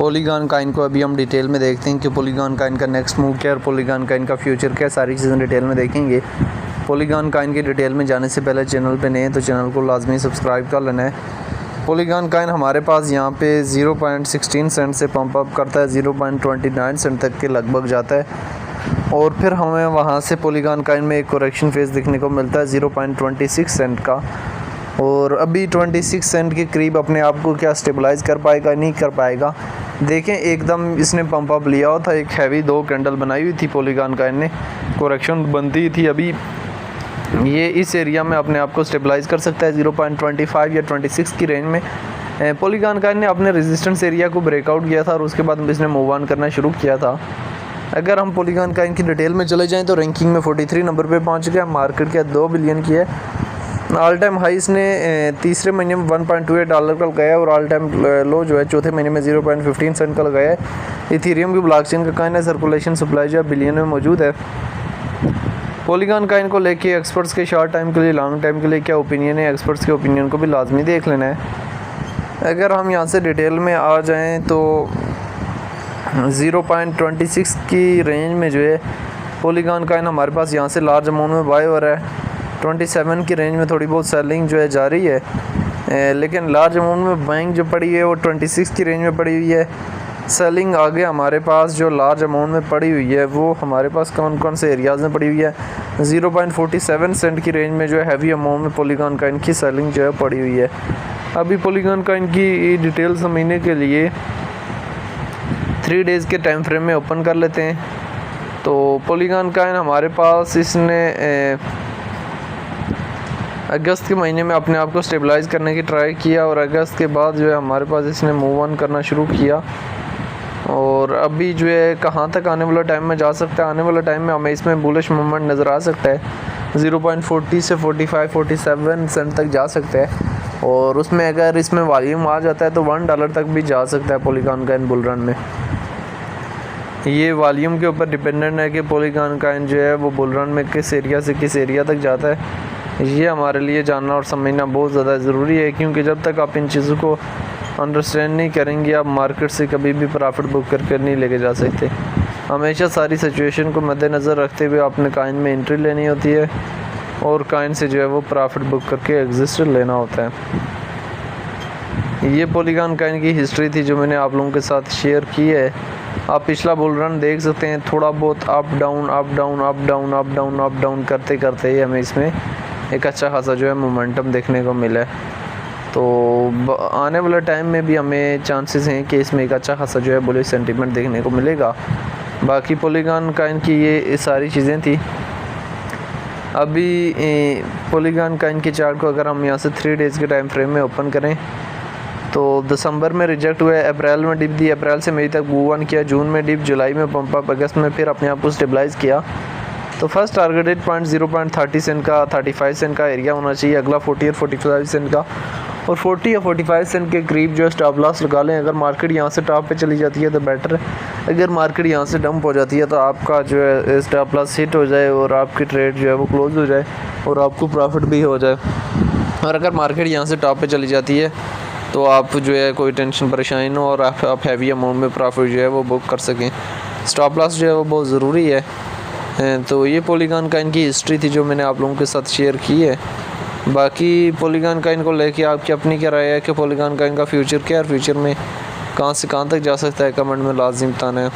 Polygon coin को अभी हम डिटेल में देखते हैं कि पॉलीगॉन कॉइन का नेक्स्ट मूव क्या है और पॉलीगॉन कॉइन का फ्यूचर क्या है, सारी चीज़ें डिटेल में देखेंगे। पॉलीगॉन कॉइन की डिटेल में जाने से पहले चैनल पे नए हैं तो चैनल को लाजमी सब्सक्राइब कर लेना है। पॉलीगॉन कॉइन हमारे पास यहाँ पे 0.16 सेंट से पंप अप करता है, 0.29 सेंट तक के लगभग जाता है और फिर हमें वहाँ से पॉलीगॉन कॉइन में एक करेक्शन फेज देखने को मिलता है 0.26 सेंट का। और अभी 26 सेंट के करीब अपने आप को क्या स्टेबलाइज़ कर पाएगा, नहीं कर पाएगा। देखें एकदम इसने पंप अप लिया था, एक हैवी 2 कैंडल बनाई हुई थी पॉलीगॉन कॉइन ने, करेक्शन बनती थी। अभी ये इस एरिया में अपने आप को स्टेबलाइज़ कर सकता है 0.25 या 26 की रेंज में। पॉलीगॉन कॉइन ने अपने रेजिस्टेंस एरिया को ब्रेकआउट किया था और उसके बाद इसने मूव ऑन करना शुरू किया था। अगर हम पॉलीगॉन कॉइन की डिटेल में चले जाएं तो रैंकिंग में 43 नंबर पे पहुंच गया, मार्केट का 2 बिलियन की है। ऑल टाइम हाई इसने तीसरे महीने में $1.28 का लगाया और ऑल टाइम लो जो है चौथे महीने में 0.15 सेंट का लगाया है। इथेरियम की ब्लॉकचेन का कॉइन है, सर्कुलेशन सप्लाई जो है बिलियन में मौजूद है। पॉलीगॉन कॉइन को लेके एक्सपर्ट्स के शॉर्ट टाइम के लिए, लॉन्ग टाइम के लिए क्या ओपिनियन है, एक्सपर्ट्स के ओपिनियन को भी लाजमी देख लेना है। अगर हम यहाँ से डिटेल में आ जाएं तो 0.26 की रेंज में जो है पॉलीगॉन कॉइन हमारे पास यहाँ से लार्ज अमाउंट में बाय हो रहा है। 27 की रेंज में थोड़ी बहुत सेलिंग जो है जारी है, लेकिन लार्ज अमाउंट में बाइंग जो पड़ी है वो 26 की रेंज में पड़ी हुई है। सेलिंग आगे हमारे पास जो लार्ज अमाउंट में पड़ी हुई है वो हमारे पास कौन कौन से एरियाज़ में पड़ी हुई है। 0.47 सेंट की रेंज में जो है हैवी अमाउंट में पॉलीगॉन कॉइन की सेलिंग जो है पड़ी हुई है। अभी पॉलीगॉन कॉइन की डिटेल समझने के लिए 3 डेज़ के टाइम फ्रेम में ओपन कर लेते हैं। तो पॉलीगॉन कॉइन हमारे पास इसने अगस्त के महीने में अपने आप को स्टेबलाइज़ करने की ट्राई किया और अगस्त के बाद जो है हमारे पास इसने मूव ऑन करना शुरू किया और अभी जो है कहाँ तक आने वाला टाइम में जा सकता है। आने वाला टाइम में हमें इसमें बुलिश मूवमेंट नज़र आ सकता है, 0.40 से 45-47 सेंट तक जा सकता है और उसमें अगर इसमें वॉल्यूम आ जाता है तो $1 तक भी जा सकता है पॉलीगॉन कॉइन बुल रन में। ये वॉल्यूम के ऊपर डिपेंडेंट है कि पॉलीगॉन कॉइन जो है वो बुल रन में किस एरिया से किस एरिया तक जाता है। ये हमारे लिए जानना और समझना बहुत ज़्यादा ज़रूरी है, क्योंकि जब तक आप इन चीज़ों को अंडरस्टैंड नहीं करेंगे आप मार्केट से कभी भी प्रॉफिट बुक करके नहीं लेके जा सकते। हमेशा सारी सिचुएशन को मद्देनज़र रखते हुए आपने कॉइन में एंट्री लेनी होती है और कॉइन से जो है वो प्रॉफिट बुक करके एग्जिट लेना होता है। ये पॉलीगॉन कॉइन की हिस्ट्री थी जो मैंने आप लोगों के साथ शेयर की है। आप पिछला बुल रन देख सकते हैं, थोड़ा बहुत up down up down up down up down up down करते करते ही हमें इसमें एक अच्छा खासा जो है मोमेंटम देखने को मिला है। तो आने वाले टाइम में भी हमें चांसेस हैं कि इसमें एक अच्छा खासा जो है बुलिश सेंटीमेंट देखने को मिलेगा। बाकी पॉलीगॉन कॉइन की ये सारी चीज़ें थी। अभी पॉलीगॉन कॉइन के चार्ट को अगर हम यहाँ से 3 डेज़ के टाइम फ्रेम में ओपन करें तो दिसंबर में रिजेक्ट हुआ है, अप्रैल में डिप दी, अप्रैल से मई तक मूव ऑन किया, जून में डिप, जुलाई में पंप अप, अगस्त में फिर अपने आप को स्टेबलाइज़ किया। तो फर्स्ट टारगेटेड पॉइंट 0.30 सेंट का 35 सेंट का एरिया होना चाहिए, अगला 40 और 45 सेंट का, और 40 या 45 सेंट के करीब जो है स्टॉप लॉस लगा लें। अगर मार्केट यहाँ से टॉप पे चली जाती है तो बेटर है, अगर मार्केट यहाँ से डंप हो जाती है तो आपका जो है स्टॉप लॉस हिट हो जाए और आपकी ट्रेड जो है वो क्लोज हो जाए और आपको प्रॉफिट भी हो जाए। और अगर मार्केट यहाँ से टॉप पे चली जाती है तो आप जो है कोई टेंशन परेशानी न हो और आप हैवी अमाउंट में प्रॉफिट जो है वो बुक कर सकें। स्टॉप लॉस जो है वो बहुत ज़रूरी है। तो ये पॉलीगॉन कॉइन की हिस्ट्री थी जो मैंने आप लोगों के साथ शेयर की है। बाकी पॉलीगॉन कॉइन को लेके आपकी अपनी क्या राय है कि पॉलीगॉन कॉइन का फ्यूचर क्या है और फ्यूचर में कहाँ से कहाँ तक जा सकता है, कमेंट में लाजिम बताना है।